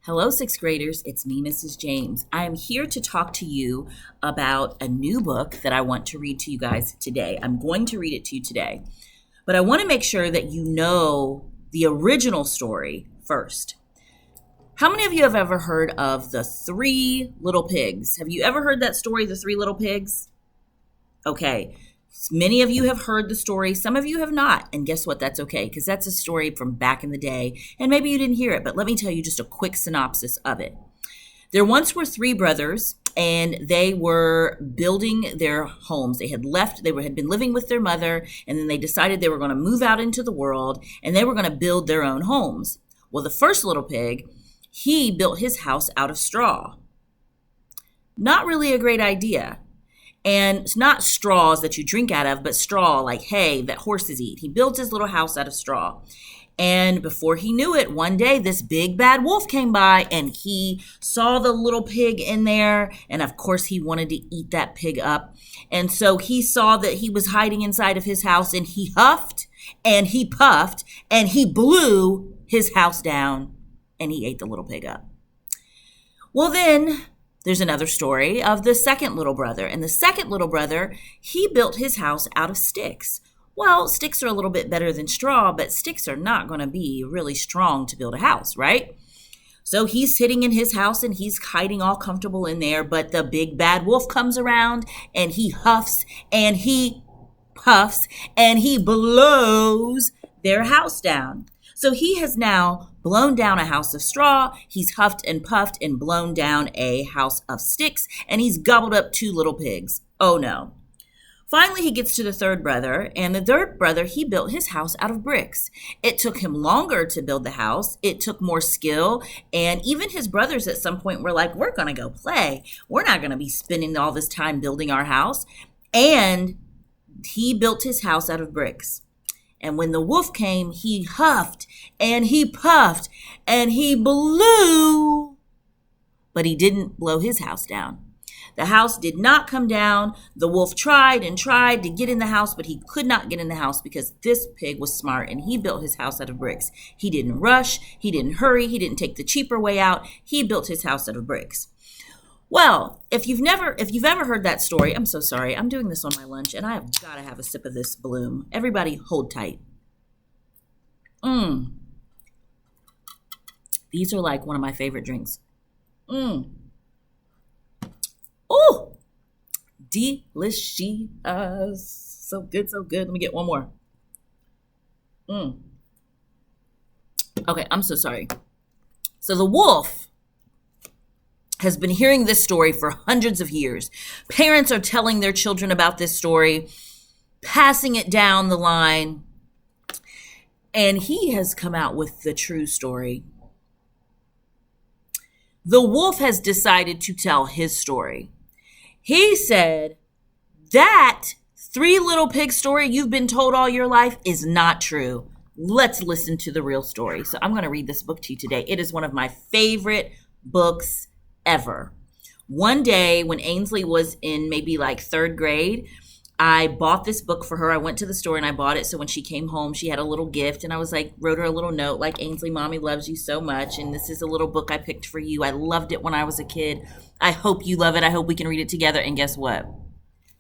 Hello, sixth graders. It's me, Mrs. James. I am here to talk to you about a new book that I want to read to you guys today. I'm going to read it to you today, but I want to make sure that you know the original story first. How many of you have ever heard of the Three Little Pigs? Have you ever heard that story, the Three Little Pigs? Okay. Many of you have heard the story. Some of you have not. And guess what? That's okay, because that's a story from back in the day. And maybe you didn't hear it, but let me tell you just a quick synopsis of it. There once were three brothers, and they were building their homes. They had been living with their mother, and then they decided they were going to move out into the world, and they were going to build their own homes. Well, the first little pig, he built his house out of straw. Not really a great idea. And it's not straws that you drink out of, but straw like hay that horses eat. He built his little house out of straw. And before he knew it, one day this big bad wolf came by and he saw the little pig in there. And of course he wanted to eat that pig up. And so he saw that he was hiding inside of his house, and he huffed and he puffed and he blew his house down and he ate the little pig up. Well, then there's another story of the second little brother. And the second little brother, he built his house out of sticks. Well, sticks are a little bit better than straw, but sticks are not going to be really strong to build a house, right? So he's sitting in his house and he's hiding all comfortable in there. But the big bad wolf comes around and he huffs and he puffs and he blows their house down. So he has now blown down a house of straw, he's huffed and puffed and blown down a house of sticks, and he's gobbled up two little pigs. Oh no. Finally, he gets to the third brother, and the third brother, he built his house out of bricks. It took him longer to build the house. It took more skill, and even his brothers at some point were like, we're going to go play. We're not going to be spending all this time building our house. And he built his house out of bricks. And when the wolf came, he huffed and he puffed and he blew, but he didn't blow his house down. The house did not come down. The wolf tried and tried to get in the house, but he could not get in the house because this pig was smart and he built his house out of bricks. He didn't rush. He didn't hurry. He didn't take the cheaper way out. He built his house out of bricks. Well, if you've ever heard that story, I'm so sorry. I'm doing this on my lunch, and I have got to have a sip of this bloom. Everybody hold tight. These are like one of my favorite drinks. Oh, delicious. So good, so good. Let me get one more. Okay, I'm so sorry. So the wolf has been hearing this story for hundreds of years. Parents are telling their children about this story, passing it down the line, and he has come out with the true story. The wolf has decided to tell his story. He said, that Three Little Pig story you've been told all your life is not true. Let's listen to the real story. So I'm going to read this book to you today. It is one of my favorite books ever. One day when Ainsley was in maybe like third grade, I bought this book for her. I went to the store and I bought it. So when she came home, she had a little gift, and I was like, wrote her a little note like, Ainsley, mommy loves you so much. And this is a little book I picked for you. I loved it when I was a kid. I hope you love it. I hope we can read it together. And guess what?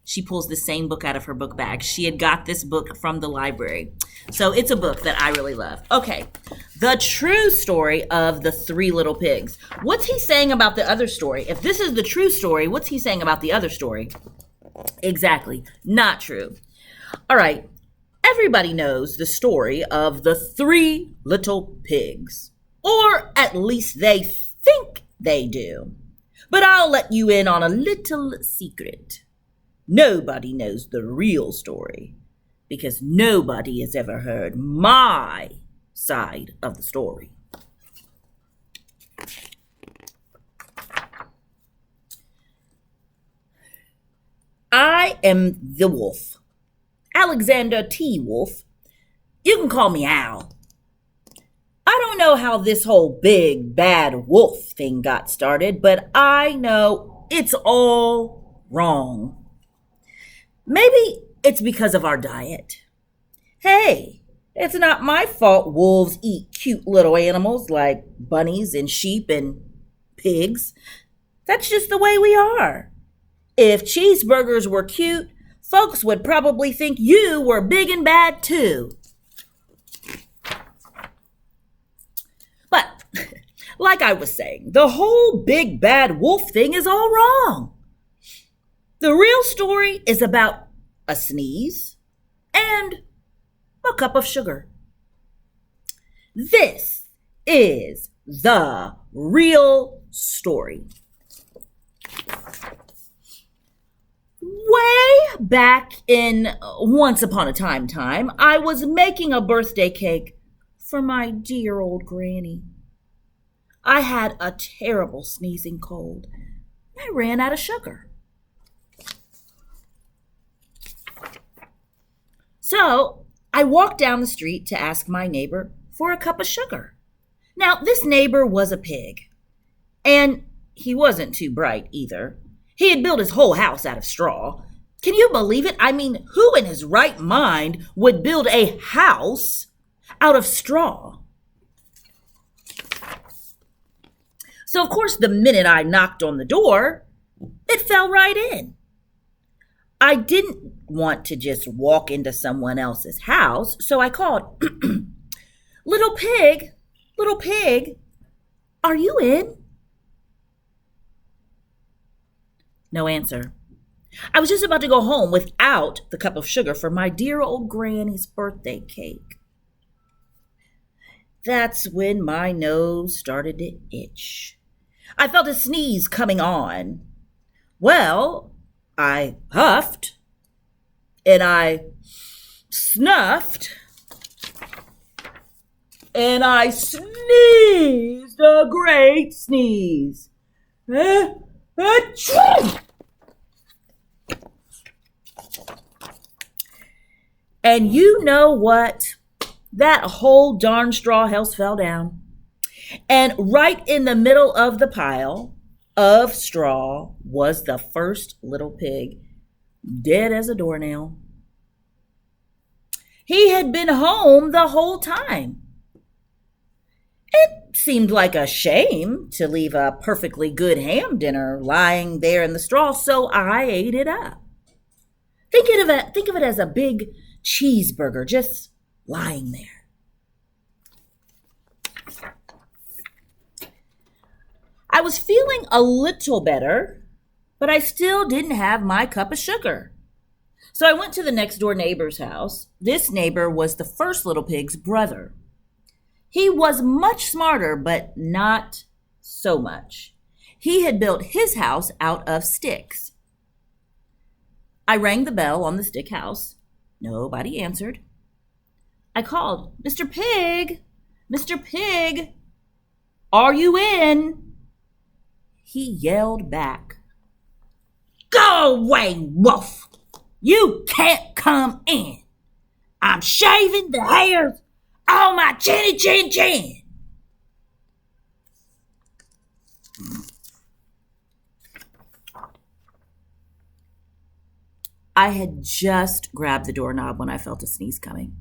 She pulls the same book out of her book bag. She had got this book from the library. So it's a book that I really love. Okay, the true story of the Three Little Pigs. What's he saying about the other story? If this is the true story, what's he saying about the other story? Exactly, not true. All right, everybody knows the story of the Three Little Pigs. Or at least they think they do. But I'll let you in on a little secret. Nobody knows the real story because nobody has ever heard my side of the story. I am the wolf, Alexander T. Wolf. You can call me Al. I don't know how this whole big bad wolf thing got started, but I know it's all wrong. Maybe it's because of our diet. Hey, It's not my fault wolves eat cute little animals like bunnies and sheep and pigs. That's just the way we are. If cheeseburgers were cute, folks would probably think you were big and bad too. But, like I was saying, the whole big bad wolf thing is all wrong. The real story is about a sneeze and a cup of sugar. This is the real story. Way back in Once Upon a Time, I was making a birthday cake for my dear old granny. I had a terrible sneezing cold. I ran out of sugar. So I walked down the street to ask my neighbor for a cup of sugar. Now, this neighbor was a pig, and he wasn't too bright either. He had built his whole house out of straw. Can you believe it? I mean, who in his right mind would build a house out of straw? So, of course, the minute I knocked on the door, it fell right in. I didn't want to just walk into someone else's house, so I called, little pig, are you in? No answer. I was just about to go home without the cup of sugar for my dear old granny's birthday cake. That's when my nose started to itch. I felt a sneeze coming on. Well, I huffed and I snuffed and I sneezed a great sneeze. And you know what? That whole darn straw house fell down. And right in the middle of the pile of straw was the first little pig, dead as a doornail. He had been home the whole time. It seemed like a shame to leave a perfectly good ham dinner lying there in the straw, so I ate it up. Think of it as a big cheeseburger just lying there. I was feeling a little better, but I still didn't have my cup of sugar. So I went to the next door neighbor's house. This neighbor was the first little pig's brother. He was much smarter, but not so much. He had built his house out of sticks. I rang the bell on the stick house. Nobody answered. I called, Mr. Pig, are you in? He yelled back, go away, wolf. You can't come in. I'm shaving the hairs on my chinny chin chin. I had just grabbed the doorknob when I felt a sneeze coming.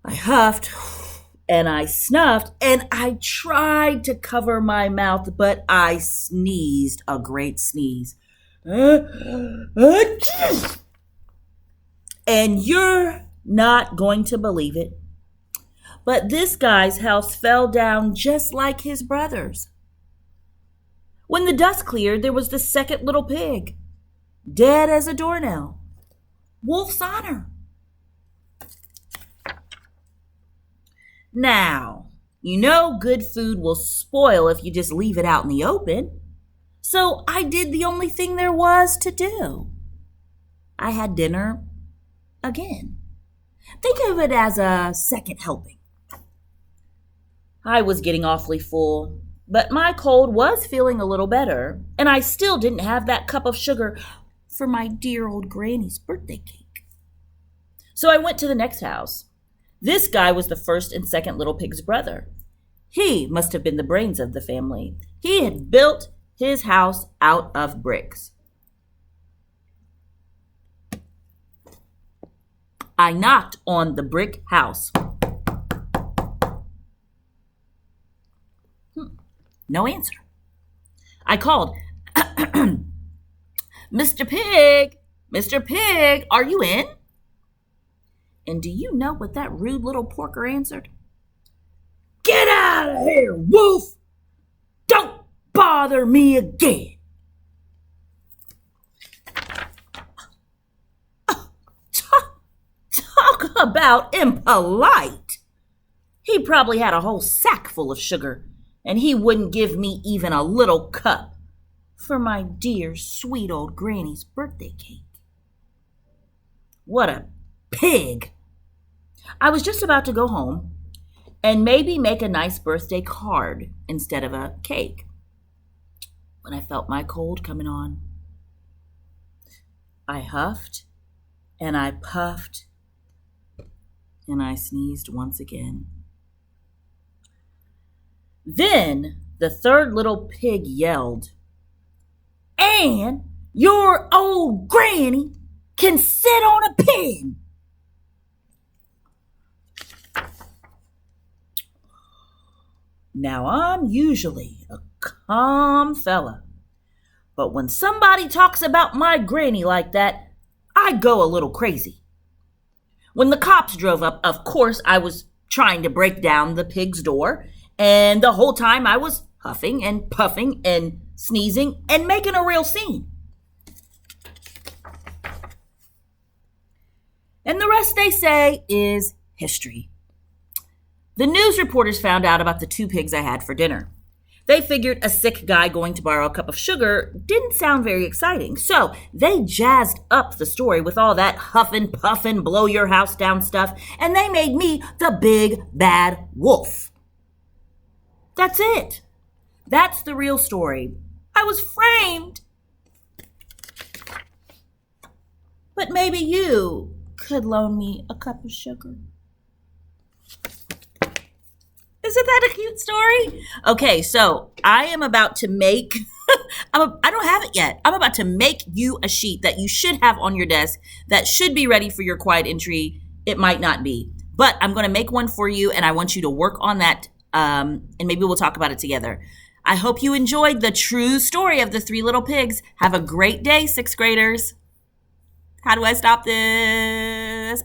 I huffed and I snuffed and I tried to cover my mouth, but I sneezed a great sneeze. And you're not going to believe it, but this guy's house fell down just like his brother's. When the dust cleared, there was the second little pig, dead as a doornail. Wolf's honor. Now, you know good food will spoil if you just leave it out in the open. So I did the only thing there was to do. I had dinner again. Think of it as a second helping. I was getting awfully full, but my cold was feeling a little better, and I still didn't have that cup of sugar for my dear old granny's birthday cake. So I went to the next house. This guy was the first and second little pig's brother. He must have been the brains of the family. He had built his house out of bricks. I knocked on the brick house. No answer. I called, Mr. Pig, Mr. Pig, are you in? And do you know what that rude little porker answered? Get out of here, wolf! Don't bother me again. Talk about impolite. He probably had a whole sack full of sugar, and he wouldn't give me even a little cup for my dear, sweet old granny's birthday cake. What a pig! I was just about to go home and maybe make a nice birthday card instead of a cake when I felt my cold coming on. I huffed and I puffed and I sneezed once again. Then the third little pig yelled, "And your old granny can sit on a pin." Now, I'm usually a calm fella, but when somebody talks about my granny like that, I go a little crazy. When the cops drove up, of course, I was trying to break down the pig's door, and the whole time I was huffing and puffing and sneezing and making a real scene. And the rest, they say, is history. The news reporters found out about the 2 pigs I had for dinner. They figured a sick guy going to borrow a cup of sugar didn't sound very exciting, so they jazzed up the story with all that huffin', puffin', blow your house down stuff, and they made me the big bad wolf. That's it. That's the real story. I was framed. But maybe you could loan me a cup of sugar. Isn't that a cute story? Okay, so I am about to make, I don't have it yet. I'm about to make you a sheet that you should have on your desk that should be ready for your quiet entry. It might not be, but I'm going to make one for you, and I want you to work on that, and maybe we'll talk about it together. I hope you enjoyed the true story of the 3 little pigs. Have a great day, 6th graders. How do I stop this?